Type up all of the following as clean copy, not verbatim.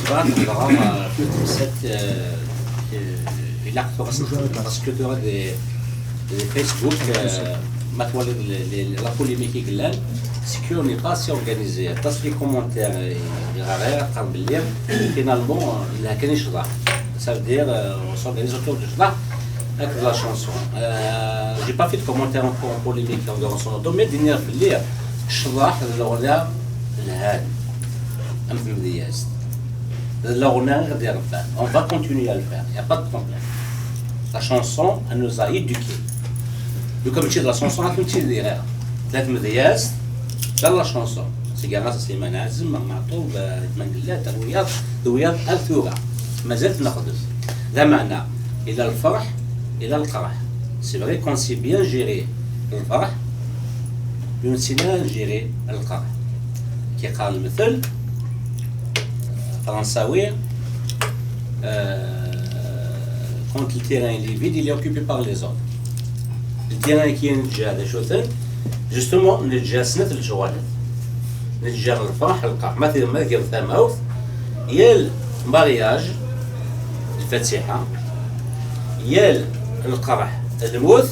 تبغى نهضروا في تمسات إلا كنتو خاصك تورا دي فيسبوك ما تولد لا بوليميك يقلان سكيو ني با سي اورغانيزي تصل لي كومونتير غير قال باللي فينالمون لا كان يشرح ça veut dire on s'organise autour du chla avec la chanson j'ai pas fait de commentaire en polémique dans son auto mais dernière باللي شرح الاغنيه الهادي أمثل دياز l'orna غادي يرفع on va continuer à le faire il y a pas de problème la chanson elle nous a éduqués comme tu dis la chanson elle tu dis ثلاث مذياز لا شانسون سيجارة سليمان عزم معطوب منقلات دوياض الثورة ما زالت نخدم ذا معنى إلى الفرح إلى القرح سي فري كون سي بيان جيري الفرح ينسينا نجيري القرح كي قال المثل فرنساوي quand le terrain est vide il est occupé par les autres le terrain qui est نتجا شوثن justement نتجا سنة الجوالات نتجا الفرح القرح مثلا ما كيف ثماوث يا المارياج الفاتحة يا القرح الموت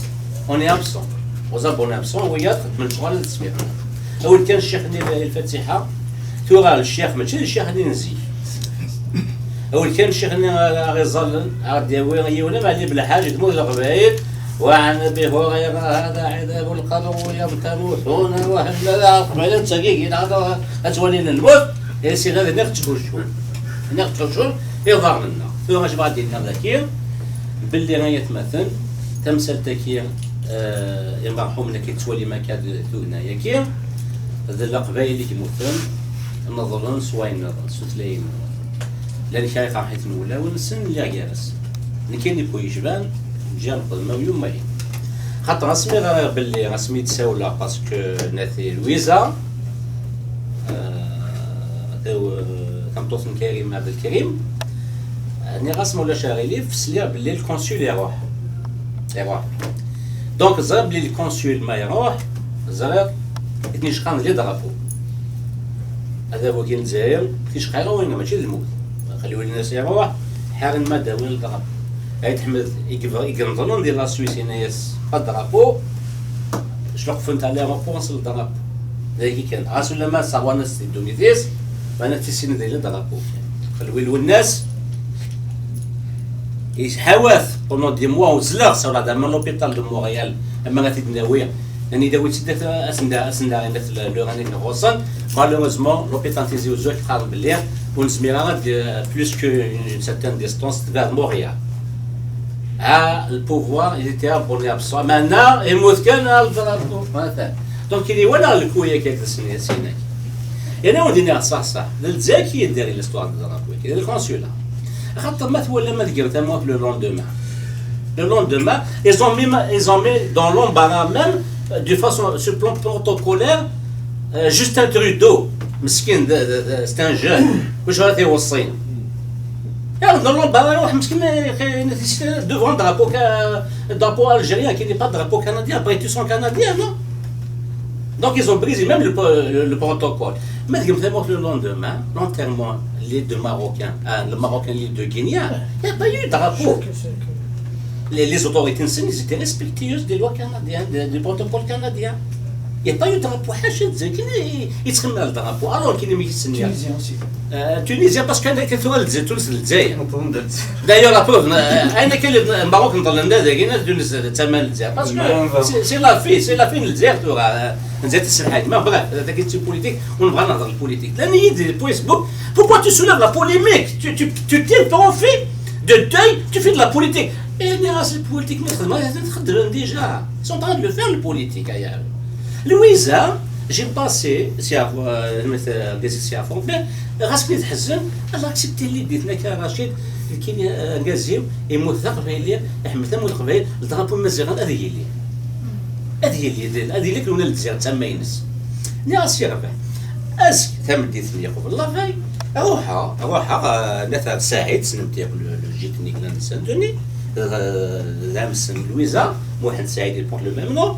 اوني ابسون وزابوني ابسون ويا من الجوال التسمية اول كان الشيخ الفاتحة تورا الشيخ ماشي الشيخ اللي نزيف اول كان الشيخ اللي غيظل غادي ولا معلي بالحاج تموت القبائل وعن ابي هريره هذا عذاب القبر يوم تموتون وهلا القبائل تسقيق هذا اتولينا الموت يا سي غادي نقتلوا شو يظهر لنا ثم اش غادي نذكر باللي غيتمثل تمثل تكير المرحوم اللي كيتولي مكان هنايا كي هذا القبائل اللي كيمثل نظرن سواين سوتلاين لان كاي راح يتنولا ونسن اللي جالس اللي كاين يبغي يجبان جا الظلمه ويوم مالي خاطر رسمي غير باللي رسمي تساولا باسكو ناثي لويزا كمطوطن كريم عبد الكريم ني رسم ولا شاغلي فسليا باللي الكونسول يروح دونك زرب بلي الكونسول ما يروح زرب يتنشقان لي ضربو هذا هو كاين الجزائر كيشقى وين ماشي الموت خليو الناس يروح حارن ما داوين الضرب عيد حمد يقنطلون ديال لا سويس ناس الضربو شلوق فهمت عليها ما بونس الضرب ذاك كان عاس ولا ما صاوا ناس دوميتيس وانا تيسين ديال الضربو خليو الناس يحواث بونون دي موا وزلاغ صرا دا من لوبيتال دو مونريال اما غادي تداوي يعني داويت سدات اسندا لو غاني نغوصن مالوروزمون لوبيتال تيزي وزوج قال باللي ونسميها بلوس كو اون سيرتان ديستونس فيغ موريال ها البوفوار يتي ابوني ابسون معنا يموت كان الضربو مثلا دونك اللي ولا الكويه كيك السنيه سيناك يعني ودينا صح الجزائر داير ليستوار الضربو كي الكونسولا خاطر ما تولى ما تقرا تموت لو lendemain ils ont mis dans l'embarras même de façon sur plan protocolaire Justin Trudeau مسكين c'est un jeune واش غادي يوصينا يا dans l'embarras واحد مسكين devant drapeau algérien qui n'est pas drapeau canadien après ils sont canadiens non donc ils ont brisé même le protocole mais le lendemain l'enterrement les deux Marocains le Marocain les deux Guinéens il n'y a pas eu de drapeau les autorités ils étaient respectueuses des lois canadiennes du protocole canadien il n'y a pas eu de drapeau حاشا يتخمى الدرابو alors qu'il est ميسنيا Tunisien aussi. تونيزيا باسكو انا كثر تونس الجزائر دايوغ ابوف انا كاين الماروك نضل لنا داكينا تونس تما الجزائر باسكو سي لا في الجزائر تورا نزيد السلحات ما بغا هذا كيتسي بوليتيك ونبغى نهضر البوليتيك لان يدي فيسبوك pourquoi tu soulèves la polémique tu tiens ton fait de deuil tu fais de la politique et les races politiques ما تخدم ديجا sont en train de le faire le politique ailleurs Louisa j'ai passé مثل ديسي افون غاسكني تحزن الله اكسبتي اللي ديتنا كان رشيد كاين نقازيو يموت ثقب اللي احمد ثمو القبائل الضربوا المزيغان هذه اللي كنا الجزائر تما ينس ناس يربح اسك ثم ديتني قبل الله فاي روحها نثر سعيد سنمت ياكل جيتني كنا نسندني لامس لويزا محمد سعيد يبون لو ميم نو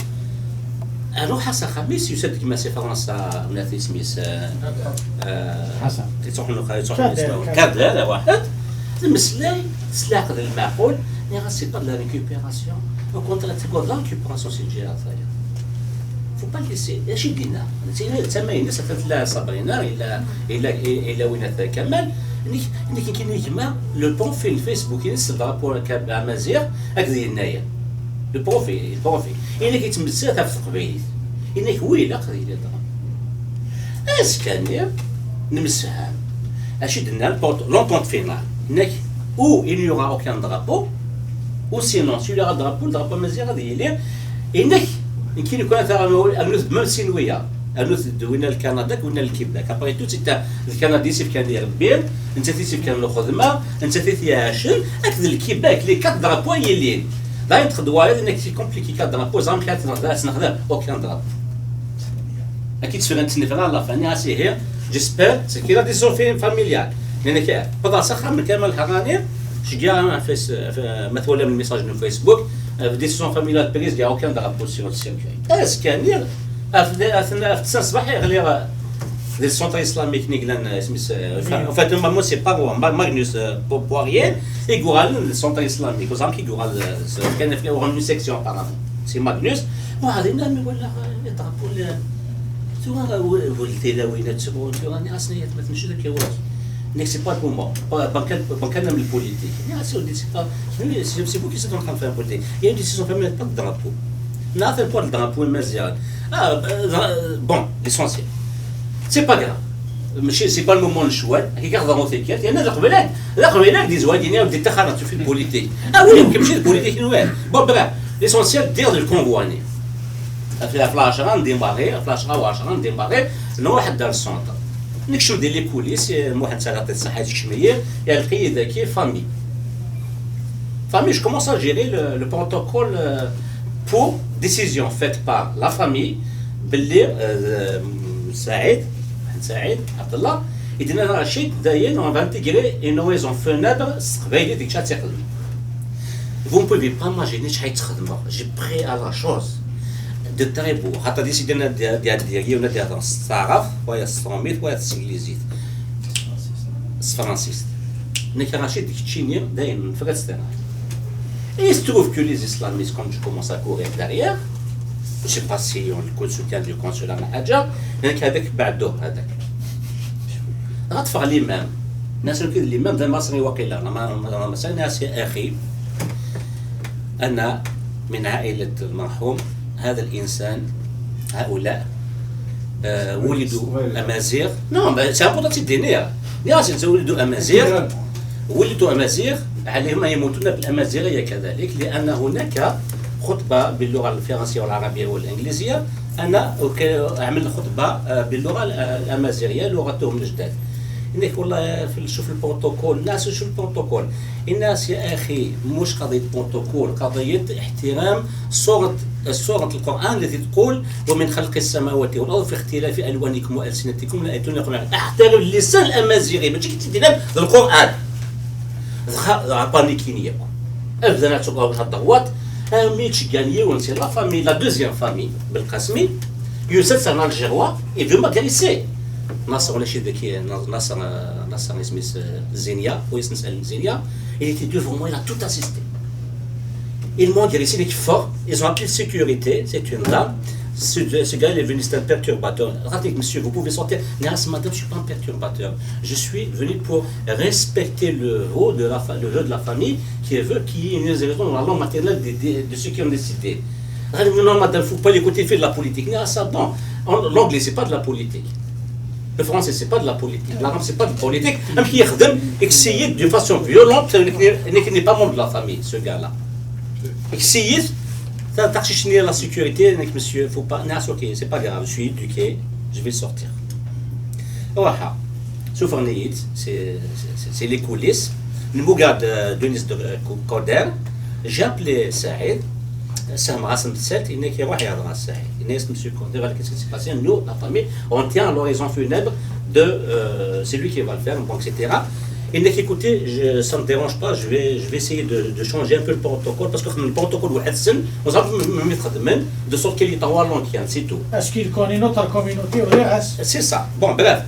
اروح حسن خميس يسد كما سي فرنسا ولات سميس حسن كاد هذا واحد المسلاي سلاق المعقول يعني سي با لا ريكوبيراسيون او كونتر تقول لا ريكوبيراسيون سي جيرا ثاني فو با ليسي اش يدينا تما الناس لا صابرينا الا وين كمال انك كاين يجمع لو بون في الفيسبوك ينسى درابو كاب مزيغ هكذا هنايا لو بروفي انك يتمسك في القبيل انك ويلا قضيه درا اسكانير نمسها اش درنا لونطونت فينال انك او il n'y aura aucun drapeau ou sinon si il y aura drapeau مزيغ غادي يلي انك يمكن يكون انوث ممسينويه انوث دوينا الكندا كنا الكيباك ابري تو انت الكندي سيف كان داير بين انت سيف كان الخدمه انت في عاشر اكد الكيباك لي كات درابو يلين لا يتخدوا انك سي كومبليكي كات درابو زعما كانت نخدم اوكان درابو اكيد سنه نتنفر لا فاني اسي هي جيسبر سي كي لا ديسيون في فاميليال لان كاع بدا سخر من كامل الحراني شكا فيس مثلا من الميساج من فيسبوك ديسيون فاميليال بريز كاع اوكان درابو سير السيركاي اسكانير في السنه الصباح يغلي لي سونتر اسلاميك نيكلان سميس فات مامو سي با ماغنوس بواريين يقول السونتر اسلاميك وزعما كيقول كان في اون سيكسيون بارافون سي ماغنوس وهذا نعم ولا يضربوا ولدي لا وين تسمعوا راني اصلا ما تمشي لك يا واش نيك سي با بومون بانكان من البوليتيك ني سي سي با سي بو كي سي تون فان بوليتيك يا دي سيزون فاميليال با درابو نعرف بور الدرابو مزيان بون ليسونسيال سي با غراف ماشي سي با المومون الشوال كي كيهضروا فيك يعني القبيلات دي زواجين بدي تخرج في البوليتيك وي كيمشي البوليتيك نوال بون برا ليسونسيال دير الكونفواني في 10 نديمباغي في 10 و10 نديمباغي واحد دار السونتر نكشف ديال لي كوليس واحد تاع الصحه الشميه يا القيد كي فامي je commence à gérer le protocole pour décision faite par la famille باللي سعيد عبد الله يدينا رشيد داين on va intégrer une maison funèbre قبيله ديك شحال تيخدم vous ne pouvez pas imaginer شحال تخدموا j'ai pris à la chose de très beau حتى ديسيدنا ديالي ولا ديال الصعرف ويا الصوميت ويا السنجليزيت الفرنسيست نيك رشيد ديك تشيني داين في غاستنا. Et il se trouve que les islamistes, quand je commence à courir derrière, je ne sais pas si on le soutien du consulat Mahadja, il y a qu'avec Bado, هذاك. غتفرق الإمام، الناس اللي كذا الإمام ذا مصري وقيل أنا مثلا ناس أخي أنا من عائلة المرحوم هذا الإنسان هؤلاء ولدوا أمازيغ، نعم سامبوطة الدينية، ناس ولدوا أمازيغ عليهم يموتون بالأمازيغية كذلك لأن هناك خطبة باللغة الفرنسية والعربية والإنجليزية أنا أعمل خطبة باللغة الأمازيغية لغتهم الجداد. إنك والله شوف البروتوكول الناس شوف البروتوكول الناس يا أخي مش قضية بروتوكول قضية احترام صورة القرآن التي تقول ومن خلق السماوات والأرض في اختلاف ألوانكم وألسنتكم لآياتنا يقولون احترم اللسان الأمازيغي ماشي كتدينا القرآن بانيكينيا ابدا تبغى الضغوات ميتش غانيي ونسي لا فامي لا دوزيام فامي بالقاسمي يوسف سان الجيروا اي فيما كاريسي ناصر ولا شي ذكي ناصر اسميس زينيا ويسنسال زينيا il était devant moi il a tout assisté ils m'ont dit ici les forts ils ont appelé sécurité c'est une dame ce gars il est venu c'est un perturbateur regardez monsieur vous pouvez sortir non madame je suis pas un perturbateur je suis venu pour respecter le vœu de la famille qui veut qu'il y ait une raison dans la langue maternelle de ceux qui ont décidé non madame il faut pas l'écouter faire de la politique non ça bon l'anglais c'est pas de la politique le français c'est pas de la politique l'arabe c'est pas de la politique même qui يخدم essayer de façon violente qui n'est pas membre de la famille ce gars là essayer ça t'achète la sécurité monsieur faut pas non ok c'est pas grave je suis éduqué je vais sortir voilà souffrnit c'est les coulisses le Mougad Denis de Koder j'ai appelé Saïd Sam Rassam Tset il n'est qu'il va regarder à Saïd il est monsieur Koder qu'est-ce qui s'est passé nous la famille on tient à l'horizon funèbre de c'est lui qui va le faire donc etc Il dit écoutez, ça ne me dérange pas, je vais essayer de changer un peu le protocole parce que le protocole on va mettre de sorte qu'il y ait un l'entretien, c'est tout. Est-ce qu'il connaît notre communauté ou rien? C'est ça. Bon, bref.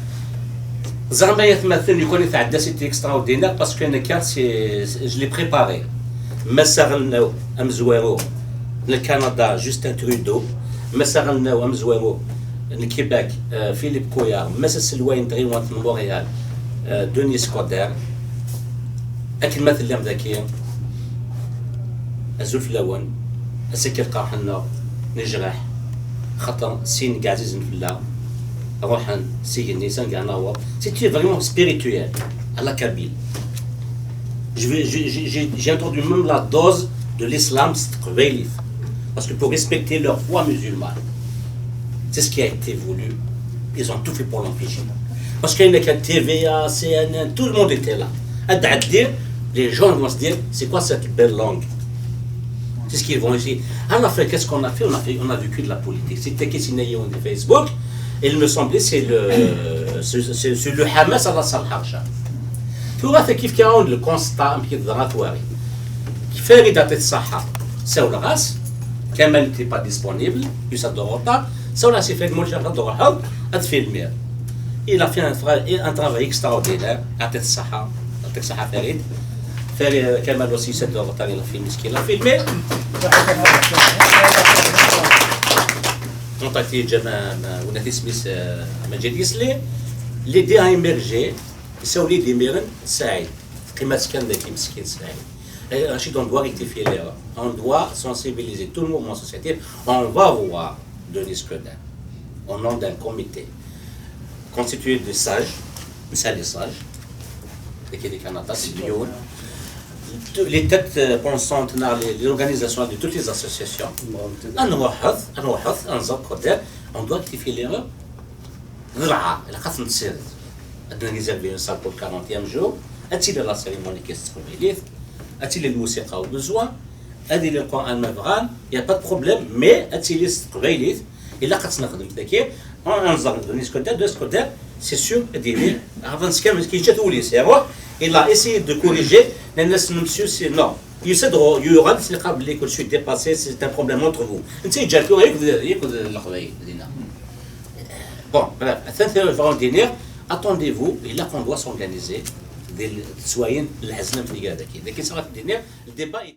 زعما يتمثل يكون يتعدى سيتي اكستراوردينير باسكو انا كان جو لي بريباري مسا غناو ام زوارو لكندا جوستن ترودو مسا غناو ام زوارو لكيباك فيليب كويار مسا سلوين تغيوانت من مونريال دوني سكودير اكل مثل اللي ذاكيا الزول في الاول اسكر قاحنا نجرح خاطر سين قاعزين في الله روحا سيجني سانغانا c'était vraiment spirituel à la Kabyle. J'ai entendu même la dose de l'islam parce que pour respecter leur foi musulmane, c'est ce qui a été voulu. Ils ont tout fait pour l'empêcher. Parce qu'il y a une TVA, CNN, tout le monde était là. À dire, les gens vont se dire, c'est quoi cette belle langue? C'est ce qu'ils vont essayer. Alors, qu'est-ce qu'on a fait? On a vécu de la politique. C'était Kessinaï on Facebook. Il me semblait c'est le Hamas à la Salharja. Tu vois كيف كان le constat migratoire. Qui fait l'idée de Sahara. C'est le ras. Quand elle n'était pas disponible, il s'est dorota. Ça on a fait le mouvement de Rohab à filmer. Il a fait un travail extraordinaire à tête Sahara, à tête Sahara Farid. Faire Kamal aussi s'est dorota il a filmé ce qu'il a filmé. contacté ونادي سميث مجد يسلي اللي دي ايميرجي يساو لي ديميرن سعيد قيمة كان ذاك مسكين سعيد Rachid, on doit rectifier l'erreur. On doit sensibiliser tout le mouvement associatif. On va voir Denis Coderre au nom d'un comité constitué de sages, une salle de sages, des Canada, les têtes pensantes, les organisations de toutes les associations. On doit rectifier l'erreur. On a réservé une salle pour le 40e jour. أتي la cérémonie qui se trouve أتي الموسيقى وبزوان أدي للقرآن مفغان يا با بروبليم مي أتي لي ستغيليت إلا قد نخدم ذاكي أنظر دونيس كودير دوس كودير سي سور ديري افانس كان كي جات وليس يروح إلا إسي دو كوريجي الناس نمسيو سي نو يصدروا يورا تلقى بلي كل شيء ديباسي سي ان بروبليم اونتر فو انت جاتو ياخذ الخضري دينا بون bref الثالث فالدينير attendez-vous et là qu'on doit s'organiser des citoyens الحزنه في هذاك صارت الدنيا الديبا